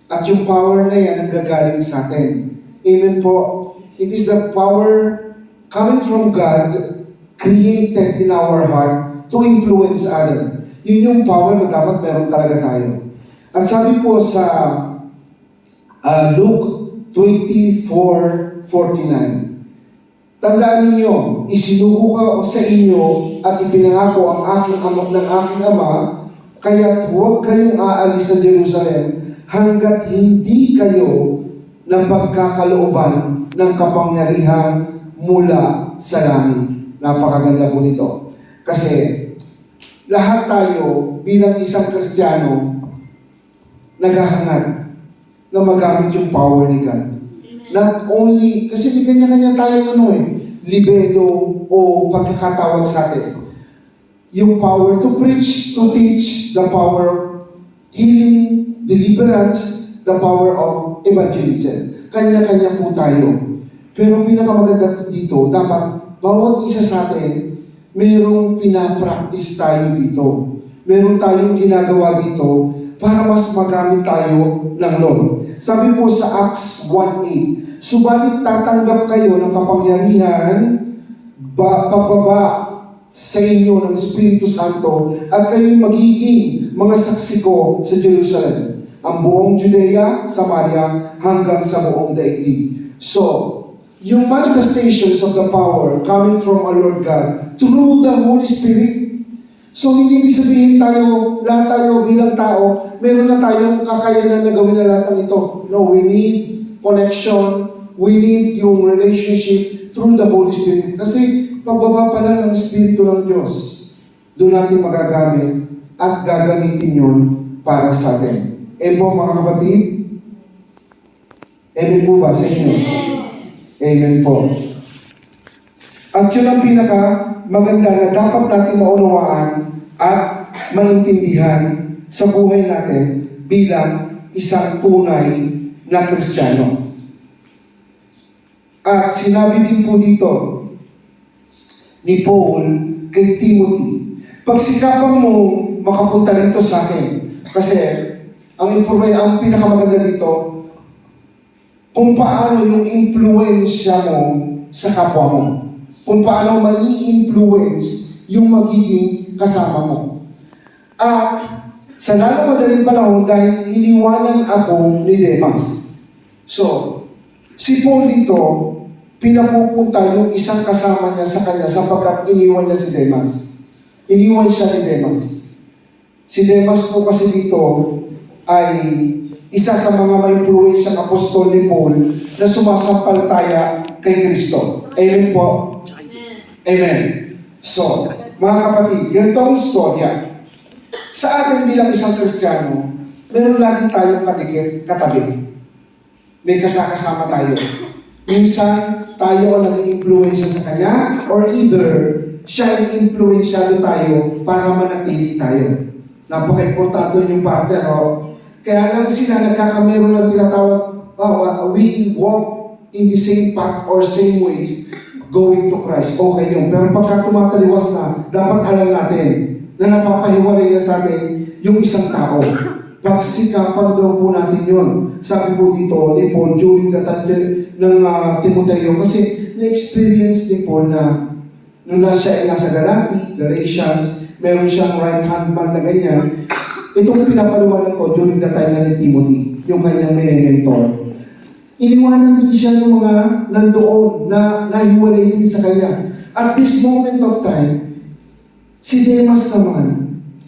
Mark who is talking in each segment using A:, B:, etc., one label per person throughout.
A: At yung power na yan ang gagaling sa atin. Amen po. It is the power coming from God, created in our heart to influence others. Yun yung power na dapat meron talaga tayo. At sabi po sa Luke 24:49, tandaan ninyo, isinugo ko sa inyo at ipinangako ang aking ama, kaya't huwag kayong aalis sa Jerusalem hanggat hindi kayo ng pagkakalooban ng kapangyarihan mula sa langit. Napakaganda po nito. Kasi lahat tayo bilang isang Kristiyano naghahangad na magamit yung power ni God. Not only, kasi may kanya-kanya tayong libelo o pagkakatawag sa atin. Yung power to preach, to teach, the power of healing, deliverance, the power of evangelism. Kanya-kanya po tayo. Pero pinakamaganda dito, dapat bawat isa sa atin, mayroong pinapractice tayo dito. Meron tayong ginagawa dito para mas magamit tayo ng Lord. Sabi po sa Acts 1:8, subalit tatanggap kayo ng kapangyarihan pababa sa inyo ng Espiritu Santo at kayo'y magiging mga saksi ko sa Jerusalem, ang buong Judea, Samaria, hanggang sa buong daigdig. So, yung manifestations of the power coming from our Lord God through the Holy Spirit. So, hindi ibig sabihin lahat tayo bilang tao, meron na tayong kakayanan na gawin na lahat ng ito. No, we need connection, we need yung relationship through the Holy Spirit. Kasi, pagbaba pala ng Espiritu ng Diyos, doon natin magagamit at gagamitin yun para sa atin. Po mga kapatid? Amen po ba sa inyo? Amen po. At yun ang pinaka maganda na dapat natin maunawaan at maintindihan sa buhay natin bilang isang tunay na Kristiyano. At sinabi din po dito ni Paul kay Timothy, pagsikapan mo makapunta rito sa akin. Kasi ang pinakamaganda dito, kung paano yung influensya mo sa kapwa mo. Kung paano mai-influence yung magiging kasama mo. At sa lalong madaling panahon, dahil iniwanan ako ni Demas. So, si Paul dito, pinapupunta yung isang kasama niya sa kanya sapagkat iniwan niya si Demas. Iniwan siya ni Demas. Si Demas po kasi dito ay isa sa mga ma-influensyang apostol ni Paul na sumasampalataya kay Kristo. Amen po? Amen. So, mga kapatid, ganito ang storya. Sa atin bilang isang Kristiyano, meron lagi tayong katabi. May kasama tayo. Minsan, tayo ang nag-i-influensya sa kanya or either siya ay influensyado tayo para manatili tayo. Napaka-importante yung partner. Kaya lang sila nagkakameron ng tinatawag, we walk in the same path or same ways going to Christ. Okay yun. Pero pagka tumataliwas na, dapat alam natin na napapahiwalay na sa atin yung isang tao. Pagsikapan daw po natin yun. Sabi po dito ni Paul during the time ng Timoteo, kasi na-experience ni Paul na nung siya ay nasa Galatians, meron siyang right hand man na ganyan. Itong pinapaliwanag ko during the time na ni Timothy, yung kanyang mentor. Iniwanan din siya ng mga nandoon na nahiwalay din sa kanya. At this moment of time, si Demas naman,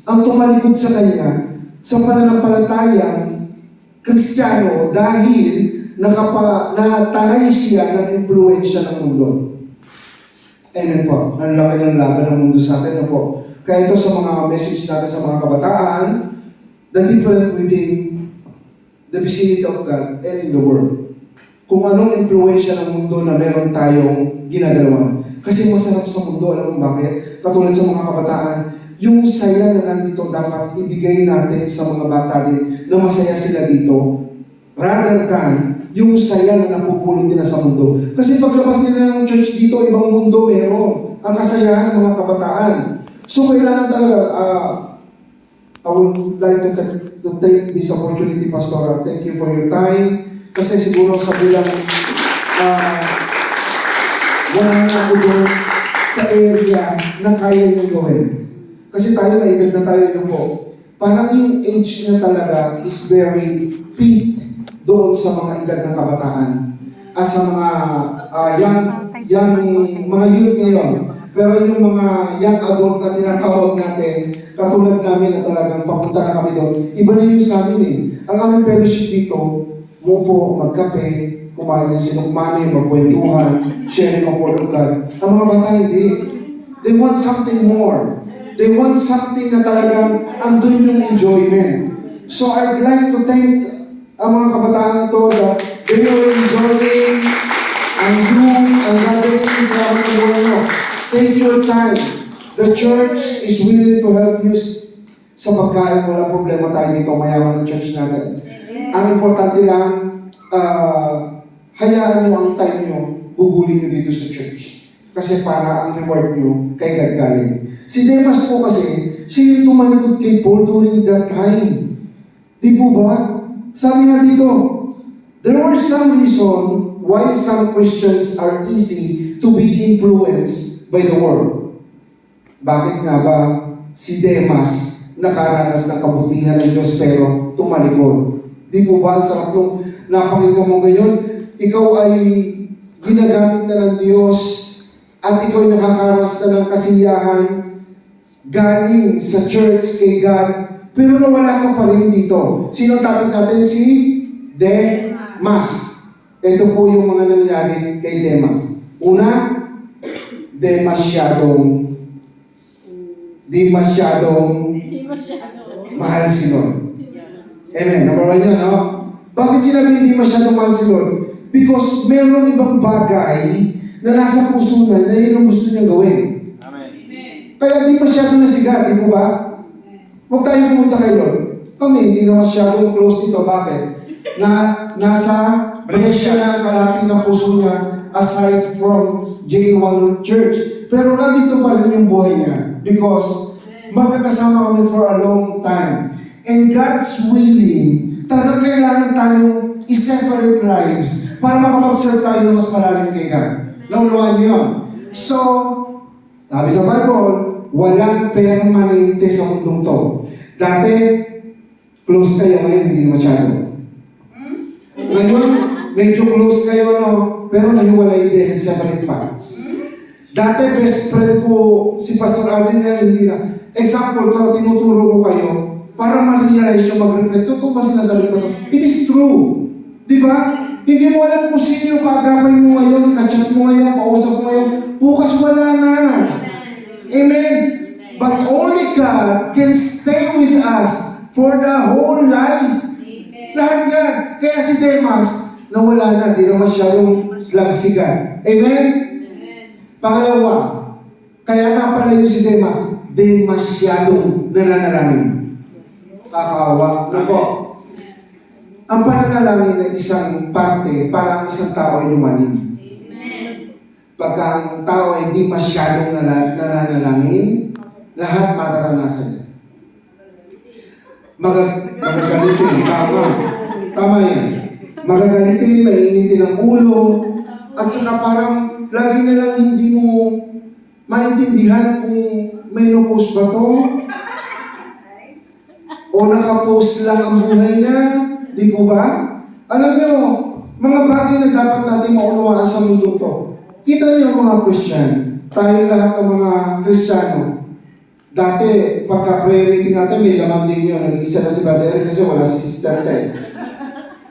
A: ang tumalikod sa kanya sa pananampalatayang Kristiyano dahil natalay siya ng impluensya ng mundo. Amen po. Ang laki ng laban ng mundo sa atin. Ano po? Kaya ito sa mga message natin sa mga kabataan, the difference within the vicinity of God and in the world. Kung anong impluensya ng mundo na meron tayong ginagalawan. Kasi masarap sa mundo, alam mo bakit? Katulad sa mga kabataan, yung saya na nandito dapat ibigay natin sa mga bata din na masaya sila dito rather than yung saya na napupulot nila sa mundo. Kasi paglabas nila ng church dito, ibang mundo meron. Ang kasayahan ng mga kabataan. So kailangan talaga I would like to take this opportunity, Pastor. Thank you for your time. Kasi siguro sa bilang wala na ako doon sa area na kaya niyo gawin. Kasi tayo, may edad na tayo yun po. Parang yung age niya talaga is very peak doon sa mga edad ng kabataan at sa mga mga youth ngayon. Pero yung mga young adult na tinatawag natin, katulad namin na talagang papunta na kami doon, iba na yung sa amin eh. Ang aming fellowship dito, mupo, magkape, kumain ng sinukmani, magkwentuhan, sharing of word of God. Ang mga bata hindi. They want something more. They want something na talagang andun yung enjoyment. So I'd like to thank ang mga kabataan to that they are enjoying ang youth, ang gathering sa mga buhay mo. Take your time. The church is willing to help you sa pagkain. Walang problema tayo dito. Mayaman ng church natin. Ang importante lang, hayaan nyo ang time nyo, gugulin nyo dito sa church. Kasi para ang reward nyo kay God galing. Si Demas po kasi, siya yung tumalikod kay Paul during that time. Di po ba? Sabi nga dito, there were some reason why some Christians are easy to be influenced by the world. Bakit nga ba si Demas nakaranas ng kabutihan ng Diyos pero tumalikod? Di po ba? Sarap nung napakinggan mo ngayon, ikaw ay ginagamit na ng Diyos at ikaw ay nakakaranas na ng kasiyahan galing sa church kay God, pero nawala ka pa rin dito. Sino topic natin? Si Demas. Ito po yung mga nangyari kay Demas. Una, di masyadong mahal si Lord. Amen. Number one yun, no? Bakit sinabi hindi masyadong mahal si Lord? Because meron ibang bagay na nasa puso na yun ang gusto niyang gawin.
B: Amen.
A: Kaya di masyadong nasiga, di mo ba? Huwag tayo pumunta kay Lord. Kami, hindi na masyadong close dito. Bakit? Nasa presya na kalapit ng puso niya aside from J1 Church. Pero nandito pa rin yung buhay niya because magkakasama kami for a long time. And God's willing, talagang kailangan tayong i-separate lives para makapag-serve tayo ng mas malalim kay God. Naunawaan niyo yun? So, sabi sa Bible, walang permanente sa mundong to. Dati, close kayo, ngayon hindi masyado. Ngayon, medyo close kayo, no? Pero nahiwalay din, separate parts. Dati, best friend ko, si Pastor Allen nga, hindi na. Example, kung tinuturo ko kayo, para ma-realize yung mag-reflect, totoo ba sinasabi ko? It is true. Di ba? Hindi mo alam kung sino yung kaagapay mo ngayon, kachat mo ngayon, kausap mo ngayon, bukas wala na. Amen? But only God can stay with us for the whole life. Lahat yan. Kaya si Demas, nawala na, di na masyadong lagsigan. Amen? Pangalawa, kaya napalayo si Demas, di masyadong nananalangin. Kakaawa. Ano po? Ang pananalangin ay isang parte para ang isang tao ay lumanin. Pagka ang tao ay hindi masyadong nananalangin, lahat mararanasan niya. Magagalitin, tama yan. Magagalitin, mainitin ang ulo, at saka parang lagi na lang hindi mo maintindihan kung may no-post ba to, o nakapost lang ang buhay niya. Di po ba? Alam niyo, mga bagay na dapat natin maunawaan sa mundo to. Kita niyo mga Christian, tayo lahat ng mga Kristiyano. Dati, pagka-prayer meeting natin, may laman din yun. Nag-iisa na si Brother Eric kasi wala si Sister Tess.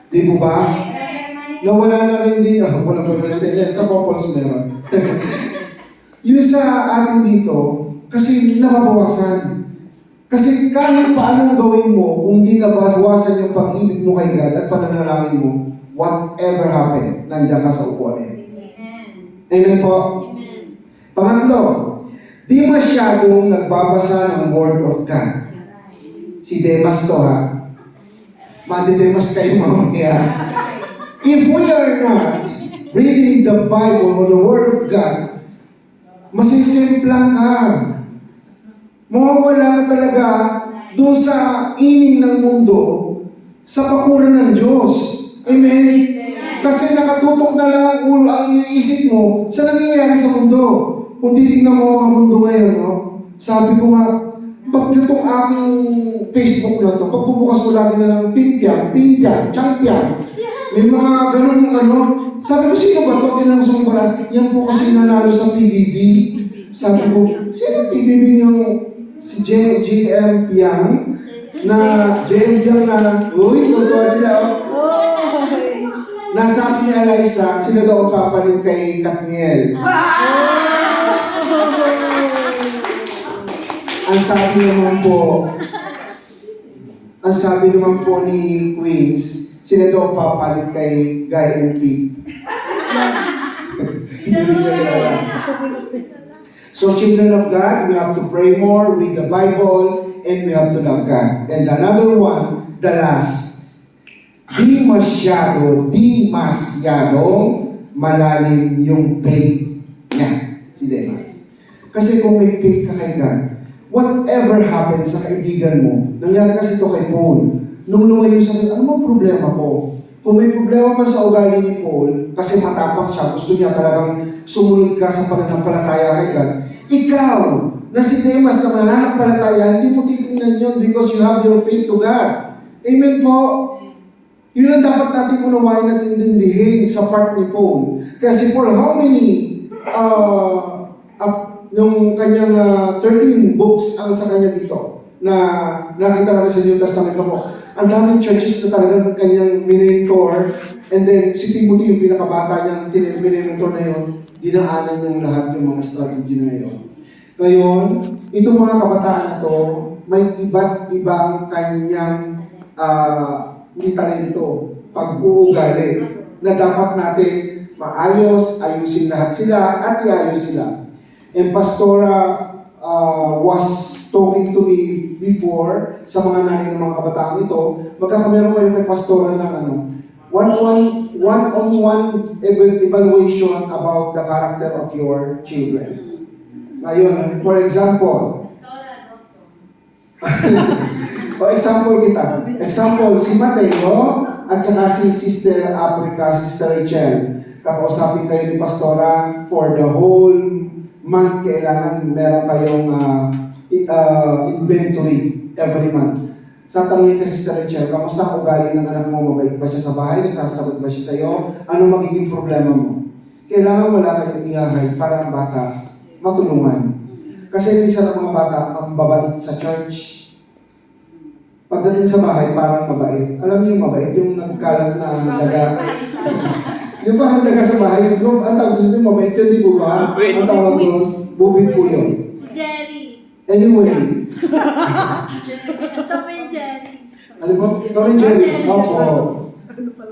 A: Di po ba? Nawala na rin din. Wala pa rin din. Sa couples meron. Yung sa atin dito, kasi nababawasan. Kasi kahit paano gawin mo, kung di nabawasan yung pag-ibig mo kay God at pananalangin mo, whatever happen, nandiyan ka sa upuan niya. Amen po?
C: Amen.
A: Pangatlo, di masyadong nagbabasa ng Word of God. Si Demas to ha. Madi-Demas kayo mamaya. If we are not reading the Bible or the Word of God, masisimplang ka. Mawawala ka talaga doon sa ining ng mundo, sa bakuran ng Diyos. Amen? Kasi nakatutok na lang ang ulo, ang iisip mo sa nangyayari sa mundo. Kung titignan mo ang mundo ngayon, no? Sabi ko nga, ba't itong aking Facebook na to, pagbubukas ko lagi na lang, Pimpian, Champion. May mga ganun ano. Sabi ko, sino ba ito? Tinanong sa mga, yan po kasi nanalo sa PBB. Sabi ko, sino PBB yung si JM Piang? Na JM Piang na, uy, tutuwa sila. Nasabi ni Eliza, sila daw papalit kay Katniel. Ang sabi naman po ni Queens, sila daw papalit kay Guy and Pete. So children of God, we have to pray more, read the Bible, and we have to love God. And another one, the last, di masyadong malalim yung faith niya, si Demas. Kasi kung may faith ka kay God, whatever happens sa kaibigan mo, nangyari kasi ito kay Paul, nung lumayo sa akin, ano bang problema ko? Kung may problema man sa ugali ni Paul, kasi matapang siya, gusto niya talagang sumunod ka sa pananampalataya kay God, ikaw, na si Demas na mananampalataya, hindi mo titingnan yun because you have your faith to God. Amen po? Yun ang dapat natin unawain at intindihin sa part ni Paul. Kaya si Paul, how many, yung kanyang 13 books ang sa kanya dito, na nakita natin sa New Testament mo. Ang daming churches na talagang kanyang minimentor, and then si Timothy, yung pinakabata niyang minimentor na yun, dinaanan niyang lahat yung mga strategy na yun. Ngayon, itong mga kabataan na to, may iba't ibang kanyang hindi talento, pag-uugali, na dapat natin maayos, ayusin lahat sila, at iayos sila. And Pastora was talking to me before sa mga nanay ng mga kabataan ito, magkakameron kayo kay Pastora ng one-on-one evaluation about the character of your children. Ngayon, for example, Example, si Mateo at saka si Sister Africa, Sister Rachel. Kakausapin kayo ni Pastora for the whole month. Kailangan meron kayong inventory every month. Sa tanongin ka, Sister Rachel, kamusta ang ugali ng anak mo? Mabait ba siya sa bahay? Nagsasagot ba siya sa iyo? Ano magiging problema mo? Kailangan wala kayong ihahay para ang bata matulungan. Kasi minsan ang mga bata ang babait sa church. Pagdating sa bahay, parang mabait. Alam niyo yung mabait, yung nagkalat na daga. Yung parang daga sa bahay, ang tawag doon, mabait yun, di po ba? Ang tawag doon, bubit po yun.
B: Si Jerry.
A: Anyway.
B: Tom and Jerry.
A: Ano po? Tom and Jerry. Opo.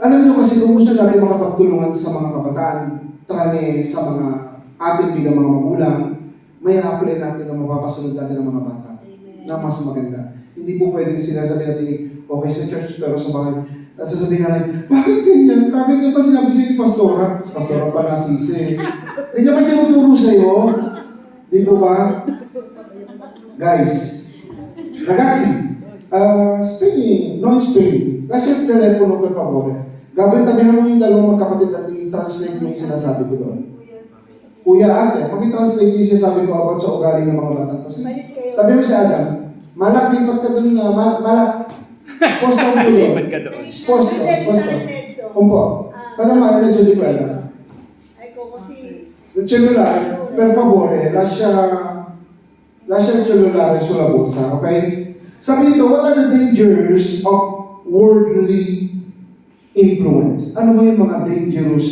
A: Alam niyo kasi kung gusto natin makapagtulungan sa mga kabataan, trane sa mga ating bilang mga magulang, may apply natin na mapapasunod natin ng mga bata na mas maganda. Hindi po pwede sinasabi natin, okay sa church, pero sa bahay, sasabihin natin, bakit ganyan? Ganyan ba sinabi sa'yo ni Pastora? Si Pastora pa nasisi. Ganyan ba tinuturo sa'yo? Di po ba? Guys, ragazzi, speaking, no Spain, lascia il telefono per favore. Gabriel, tabihan mo yung dalawang magkapatid at i-translate mo yung sinasabi ko doon. Kuya ate, mag-i-translate yung sinasabi ko about sa ugali ng mga bata. Tabi mo si Adam, malak, lipat ka doon na, malak. Sposta mo doon.
C: Lipat ka doon.
A: Sposta. Umpo. Para ma-medyo di ko alam. Il cellulare, per favore, lascia il cellulare sulla borsa, okay? Sabi dito, what are the dangers of worldly influence? Ano ba yung mga dangerous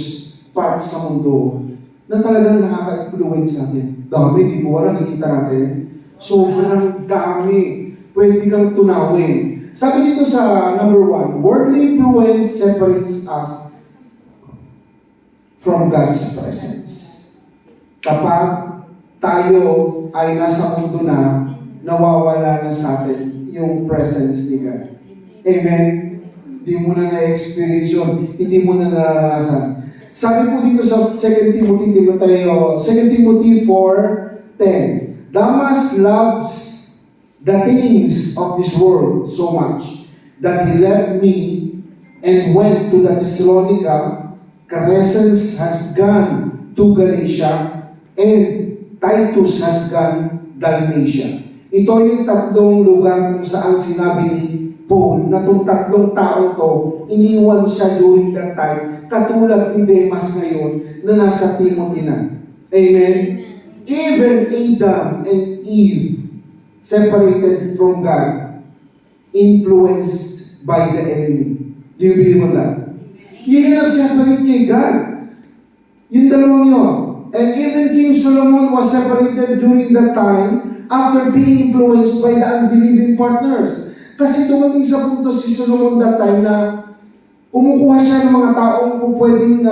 A: parts sa mundo na talagang nakaka-influence natin? Dami, di ba? Nakikita natin. Sobrang dami. Pwede kang tunawin. Sabi dito sa number 1, worldly influence separates us from God's presence. Kapag tayo ay nasa mundo na, nawawala na sa atin yung presence ni God. Amen? Hindi mo na na-experience yun. Hindi mo na naranasan. Sabi po dito sa 2 Timothy 4:10, Damas loves the things of this world so much that he left me and went to the Thessalonica. Crescens has gone to Galatia, and Titus has gone Dalmatia. Ito yung tatlong lugar kung saan sinabi ni Paul na itong tatlong tao to, iniwan siya during that time, katulad ni Demas ngayon na nasa Timothy na. Amen? Even Adam and Eve, separated from God, influenced by the enemy. Do you believe on that? Yun yung nag-separate kay God. Yung dalawang yun. And even King Solomon was separated during that time after being influenced by the unbelieving partners. Kasi dumating sa punto si Solomon that time na kumukuha siya ng mga taong pwedeng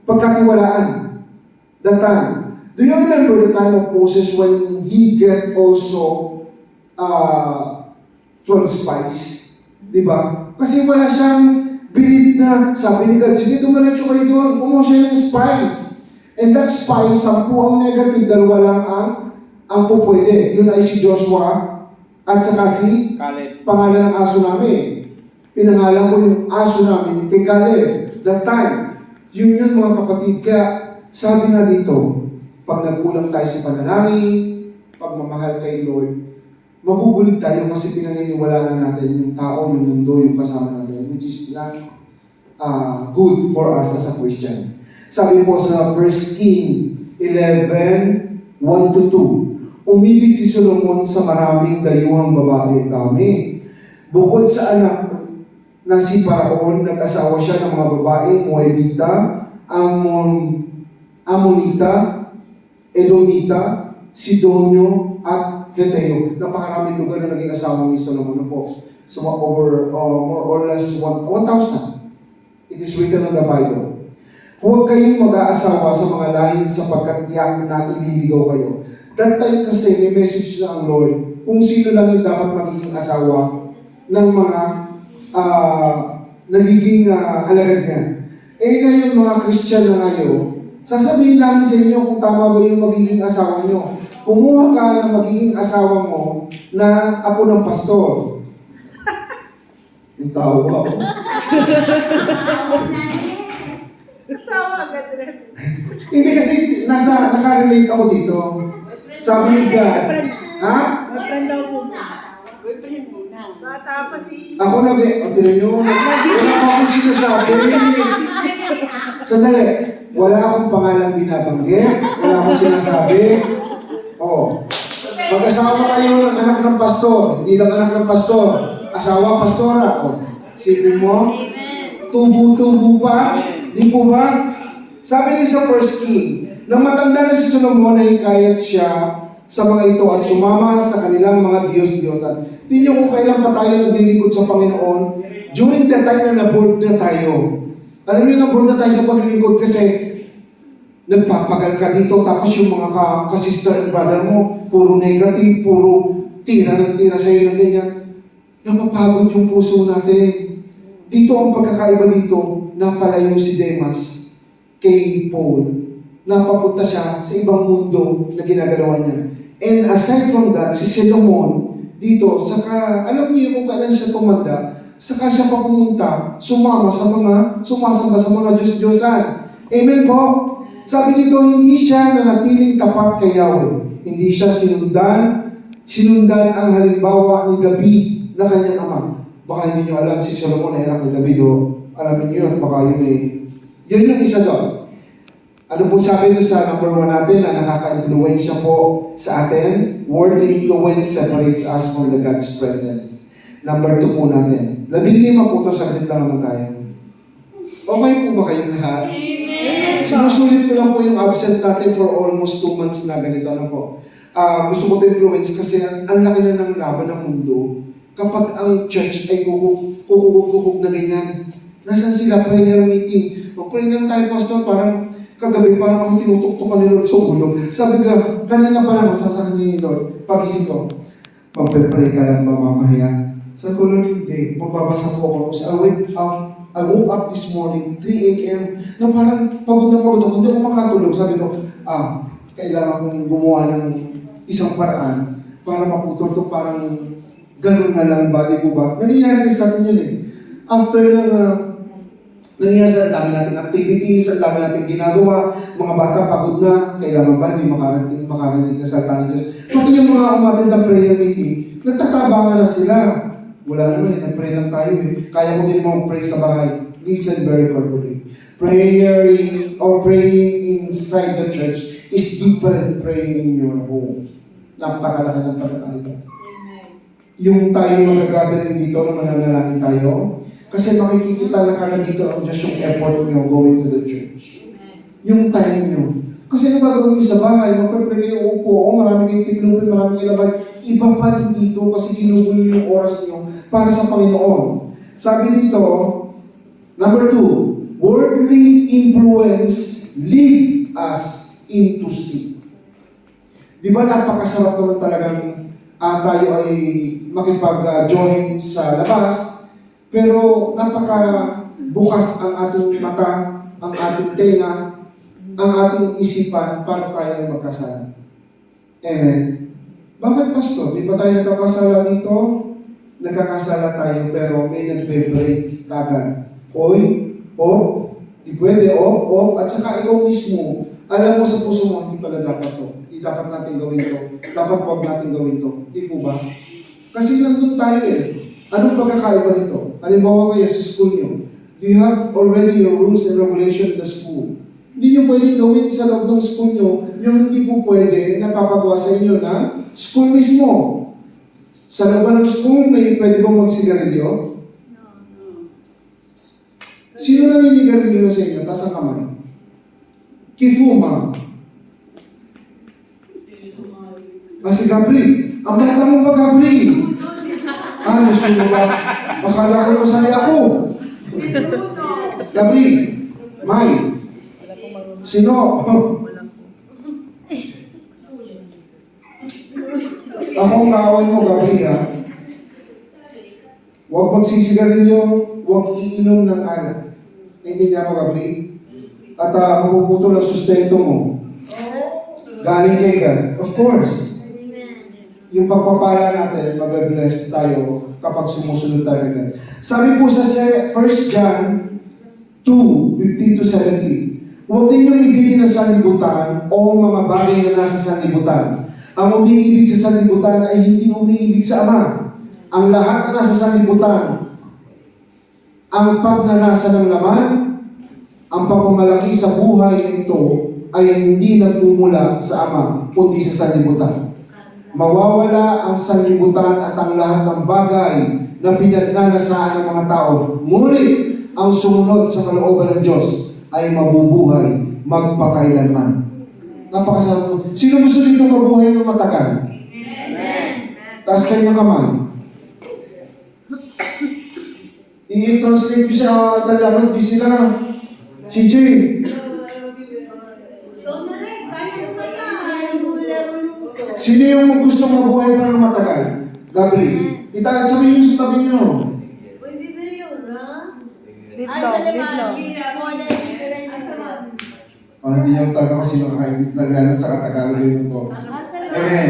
A: pagkatiwalaan. That time. Do you remember the time of Moses when he get also 12 spies? Diba? Kasi wala siyang believe na, sabi ni God, sige, dumaretso kayo doon, kumuha siya ng spies. And that spies, 10 ang negative, 2 lang ang pupwede. Yun ay si Joshua at saka si
C: Caleb.
A: Pangalan ng aso namin. Pinangalan ko yung aso namin kay Caleb. That time. Yun mga kapatid. Kaya sabi nga dito, pag nagkulang tayo sa panalangin, pagmamahal kay Lord, mabubulig tayo kasi pinaniniwalaan natin yung tao, yung mundo, yung kasama natin, which is not good for us as a Christian. Sabi po sa 1 King 11:1-2, umibig si Solomon sa maraming dayuhang babae dami. Bukod sa anak na si Paraon, nag-asawa siya ng mga babae, Moabita, Amonita, Edomita, Sidonio, at Heteo. Napakaraming lugar na naging asawa ni Solomon po. So over more or less 1,000. It is written in the Bible. Huwag kayong mag-aasawa sa mga lahi sapagkat tiyak na ililigaw kayo. That time kasi may message na ang Lord kung sino lang yung dapat magiging asawa ng mga nagiging alagad niya. Eh ngayon mga Christian na ngayon, sasabihin namin sa inyo kung tama ba yung magiging asawa nyo. Kumuha ka ng magiging asawa mo na apo ng pastor. Yung tawa ko. Hindi kasi nakarelate ako dito. Sabi ni God, ha?
D: Boyfriend daw po. Boyfriend muna. Bata pa si...
A: Ako o tira nyo, wala pa akong sinasabi. Sandali, wala akong pangalang binabanggit, wala akong sinasabi. Mag-asawa kayo ng anak ng pastor, hindi lang anak ng pastor, asawa pastora. Sipin mo, tubo-tubo pa, di po ba? Sabi niya sa 1 King, nang matanda na si Solomon, nahikayat siya sa mga ito at sumama sa kanilang mga Diyos-Diyosan. Tingnan kung kailan pa tayo naglilingkod sa Panginoon during the time na na-board na tayo. Alam niyo, na-board na tayo sa paglilingkod kasi nagpapagal ka dito tapos yung mga ka-sister and brother mo, puro negative, puro tira ng tira sa iyo ng ganyan. Napapagod yung puso natin. Dito ang pagkakaiba dito, napalayo si Demas kay Paul. Napapunta siya sa ibang mundo na ginagalawa niya. And aside from that, si Solomon dito, saka, alam niyo kung kailan siya tumanda, saka siya pa pumunta, sumasamba sa mga Diyos-Diyosan. Amen po? Sabi dito, hindi siya nanatiling tapat kay Yahweh. Hindi siya sinundan ang halimbawa ni David na kanyang ama. Baka hindi nyo alam si Solomon na anak ni David. Alamin nyo yun, baka yun yung isa doon. Ano po sabi doon sa number 1 natin na nakaka-influensya po sa atin? Worldly influence separates us from the God's presence. Number 2 po natin. 15 po ito, saglit lang naman tayo. Okay po ba kayong lahat?
B: Amen.
A: Sinusulit ko lang po yung absent natin for almost 2 months na ganito na po. Gusto ko ito influence kasi ang laki na ng laban ng mundo. Kapag ang church ay kukukuk na ganyan, nasan sila prayer meeting? Mag-pray lang tayo, pastor, parang kagabi, parang ako tinutuktukan ni Lord sa ulo. Sabi ka, kanina pa lang nasasakit ni Lord. Pagising ko, magpe-pray ka lang ba mamaya? Sabi ko, Lord, hindi. Magbabasa po ako. So I woke up this morning, 3 a.m., na parang pagod na pagod ako. Hindi ako makatulog. Sabi ko, kailangan kong gumawa ng isang paraan para maputol to, parang ganun na lang ba, di po ba? Nangyayari kasi sa atin yun eh. After ng nangyayari sa dami nating activities, ang dami nating ginagawa, mga bata pagod na, kailangan ba hindi makarinig na salita ng Diyos. Pati yung mga umattend ng prayer meeting, nagtatabangan na sila. Wala naman eh, nag-pray lang tayo eh. Kaya ko din mga pray sa bahay. Listen very carefully. Praying or praying inside the church is different than praying in your home. Napakalaki ng pagkakaiba. Yung tayo magagaling dito na mananalangin tayo, kasi makikita na kagad dito ang just yung effort nyo going to the church. Yung time nyo. Kasi ano gagawin nyo sa bahay, magpapray kayo, upo, marami kayong tiklupin, marami kayong laban. Iba pa rin dito kasi ginugulo nyo yung oras nyo para sa Panginoon. Sabi dito, number 2, worldly influence leads us into sin. Di ba napakasarap naman talagang tayo ay makipag-join sa labas, pero napaka-bukas ang ating mata, ang ating tenga, ang ating isipan para tayo ay magkasala. Amen. Bakit, Pastor? Di ba tayo nagkakasala dito? Nagkakasala tayo pero may nagbe-break kagad. Oy, di pwede, at saka ikaw mismo, alam mo sa puso mo, hindi pala dapat to. Hindi dapat natin gawin to. Dapat wag natin gawin to. Di po ba? Kasi nandun tayo eh. Anong pagkakaiba nito? Halimbawa kayo sa school nyo. Do you have already your rules and regulations in the school? Hindi nyo pwede gawin sa loob ng school nyo yung hindi po pwede napapagawa sa inyo na school mismo. Sa loob ng school, may pwede bang magsigarilyo? Sino naninigarilyo na sa inyo? Taas ang kamay. Kifuma. Si Gabri. Ang bata mo pa, Gabri. Ano, sino ba? Akala ko masaya ako. Gabri. May. Sino? Akong kaaway mo, Gabri, ha? Huwag magsisigarilyo, huwag iinom ng alak. Naintindihan mo, Gabri? At mapuputol ang sustento mo. Galing kay God. Of course. Yung pagpapala natin, mabibless tayo kapag sumusunod tayo na God. Sabi po sa 1 John 2:15-17, huwag ninyong ibigin ang sanlibutan o mga bagay na nasa sanlibutan. Ang umiibig sa sanlibutan ay hindi umiibig sa Ama. Ang lahat na nasa sanlibutan, ang pagnanasa ng laman, ang pagmamalaki sa buhay na ito ay hindi nagmumula sa Ama, kundi sa sanlibutan. Mawawala ang sanlibutan at ang lahat ng bagay na pinagnanasaan ng mga tao. Ngunit ang sumunod sa kalooban ng Diyos ay mabubuhay magpakailanman. Napakasarap po. Sino gusto dito mabuhay ng matagal?
B: Amen.
A: Taas kayo ng kamay. I-translate ko sa Tagalog, di sila. CJ. Sino yung gusto mabuhay pa ng matagal? Gabri. Sabihin sa tabi nyo. Parang hindi nyo talaga kasi makakaintindi Tagalog sa Tagalog yun po. Amen.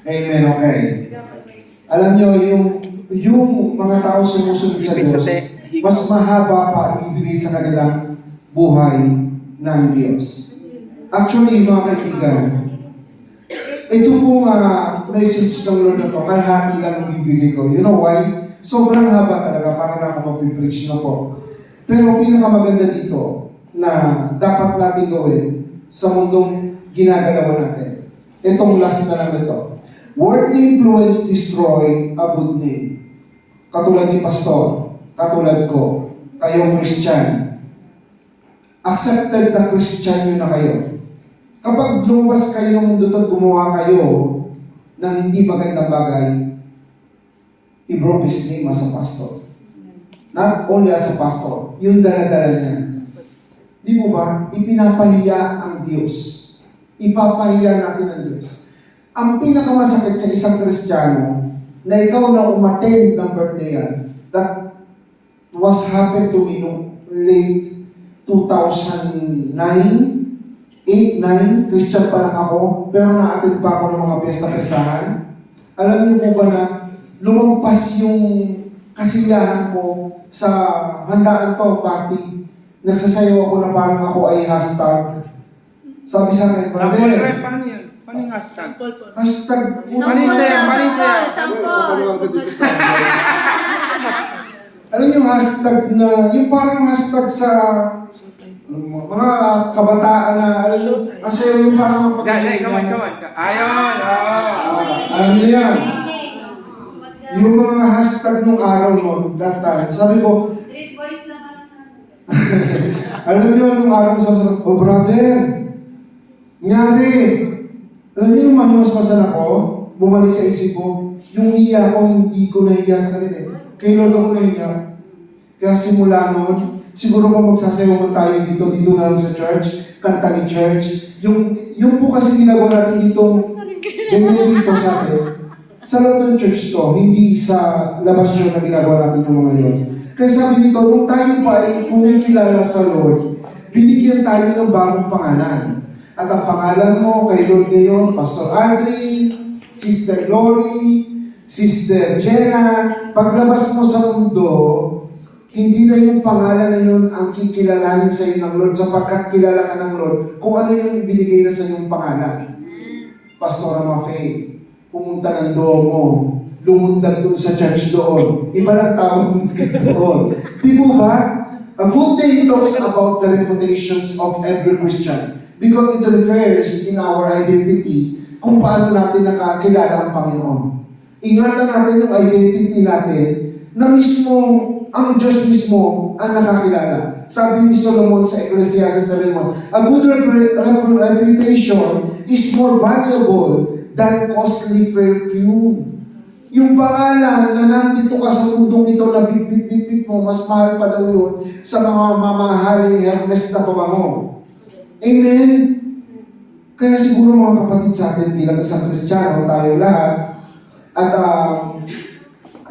A: Amen, okay. Alam nyo, yung mga tao sumusunod sa Diyos, mas mahaba pa ibibigay sa kanilang buhay ng Diyos. Actually, mga kaibigan, ito pong message ng Lord na to, kalahati lang ibibigay ko. You know why? Sobrang haba talaga para na ako mag-preach na po. Pero pinakamaganda dito na dapat natin gawin sa mundong ginagalawan natin. Itong last na lang ito. Worldly influence destroy a good name. Katulad ni Pastor, katulad ko, kayong Christian. Accepted na Christian yun na kayo. Kapag lumabas kayo ng mundo at gumawa kayo ng hindi magandang bagay, i-broke his name as a pastor. Not only as a pastor, yung dala-dala niya. Di mo ba? Ipinapahiya ang Diyos. Ipapahiya natin ang Diyos. Ang pinakamasakit sa isang Kristiyano na ikaw na umattend ng birthday yan, that was happened to me noong late 2009, 8, 9, Christian pa lang ako, pero na-attend pa ako ng mga piyesta-pestahan. Alam niyo po ba na lumampas yung kasiyahan ko sa handaan to, party. Nagsasayaw ako na parang ako ay hashtag. Sabi sa akin,
C: Sampol,
A: brother,
C: Rep, paano yan? Paano yung hashtag?
A: hashtag po.
C: Paano yung sayaw? Paano yung sayaw?
A: Ano yung hashtag na, yung parang hashtag sa mga kabataan na, alam nyo, kasi yung parang
C: Gale, kawan. Ayun, oo.
A: Alam niyo yan, yung mga hashtag nung araw mo, that time, sabi ko,
D: Street boys naman.
A: alam niyo, nung araw mo sabi ko, oh brother, nangyari, alam niyo, nung mahimasmasan ako, bumalik sa isip ko, yung hiya ko, hindi ko nahiya sa kanila eh. Kay Lord ako nahiya. Kaya simula noon, siguro kung magsasayaw man tayo dito na lang sa church, kanta ni church, yung po kasi ginagawa natin dito, ganyan dito sa atin, sa loob ng church to, hindi sa labas yun na ginagawa natin yung mga yun. Kaya sabi dito, nung tayo pa ay kumikilala sa Lord, binigyan tayo ng bagong pangalan. At ang pangalan mo kay Lord ngayon, Pastor Adri, Sister Lori, Sister Jenna, paglabas mo sa mundo, hindi na yung pangalan na yun ang kikilalanin sa iyo ng Lord sapagkat kilala ka ng Lord kung ano yung ibinigay na sa iyong pangalan. Pastora Mafe, pumunta ng Domo, lumundag doon sa church doon. Iba ng tawag doon. Di po ba? A good day talks about the reputations of every Christian because it refers in our identity kung paano natin nakakilala ang Panginoon. Ingatan natin yung identity natin na mismo, ang Diyos mismo ang nakakilala. Sabi ni Solomon sa Ecclesiastes 7:1, a good reputation is more valuable than costly perfume. Yung pangalan na nandito ka sa mundong ito na bit-bit mo, mas mahal pa daw yun sa mga mamahaling Hermes na pabango. Amen? Kaya siguro mga kapatid sa atin bilang isang Kristiyano, tayo lahat, at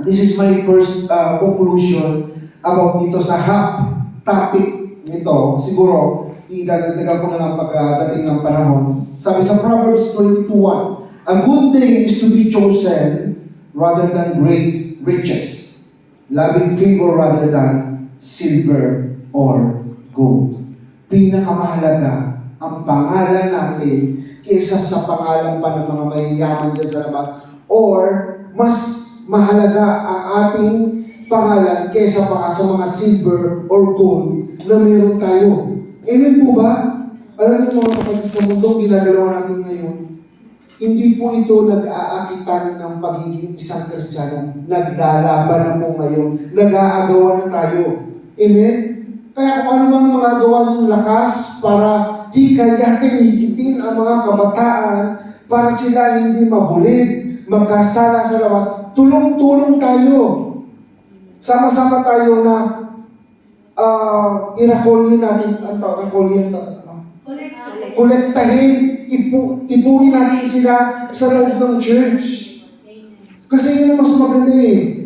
A: this is my first conclusion about dito sa topic nito. Siguro, idadagdagan ko na lang pagdating ng panahon. Sabi sa Proverbs 22:1, a good thing is to be chosen rather than great riches, loving favor rather than silver or gold. Pinakamahalaga ang pangalan natin kaysa sa pangalan pa ng mga mayayaman dyan sa labas, or mas mahalaga ang ating pangalan kaysa pa sa mga silver or gold na meron tayo. Amen po ba? Alam niyo mga kapatid, sa mundo ginagalawa natin ngayon, hindi po ito nag-aakitan ng pagiging isang Kristiyano. Naglalaban na po ngayon. Nag-aagawan na tayo. Amen? Kaya kung ano bang mga gawa ng lakas para hikayatin, higitin ang mga kabataan para sila hindi mabulig, magkasala sa labas, tulong-tulong tayo. Sama-sama tayo na i-recall natin, kolektahin, ipunin natin sila sa loob ng church. Kasi yun ang mas maganda eh.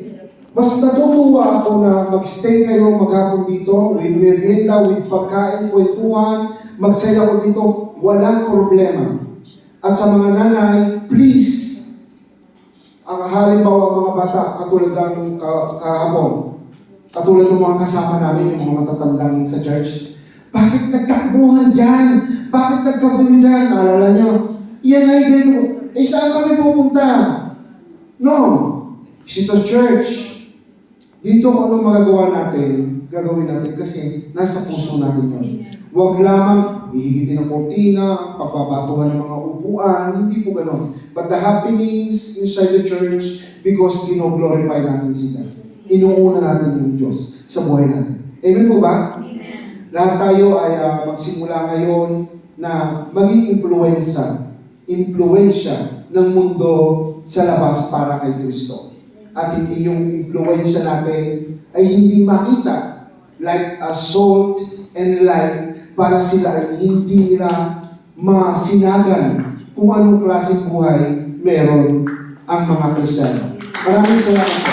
A: Mas natutuwa ako na mag-stay kayo maghapon dito, with merienda, with pagkain, kwentuhan, magsaya ko dito, walang problema. At sa mga nanay, please, ang halimbawa mga bata, katulad ng kahapon, katulad ng mga kasama namin, yung mga matatandang sa church, bakit nagtakbuhan dyan? Bakit nagkagulo dyan? Naalala nyo? Yan ay ganyan. Eh, saan kami pupunta? No. Ito church. Dito kung anong magagawa natin, gagawin natin kasi nasa puso natin yun. Huwag lamang hihigitin ng kortina, pagpapatuhan ng mga upuan, hindi po ganon. But the happenings inside the church because glorify natin sila. Inuuna natin yung Diyos sa buhay natin. Amen po ba? Amen. Lahat tayo ay magsimula ngayon na maging impluensya ng mundo sa labas para kay Kristo. At hindi yung impluensya natin ay hindi makita like a salt and light para sila ay hindi nila masinagan kung anong klaseng buhay meron ang mga Kristiyano. Maraming salamat po.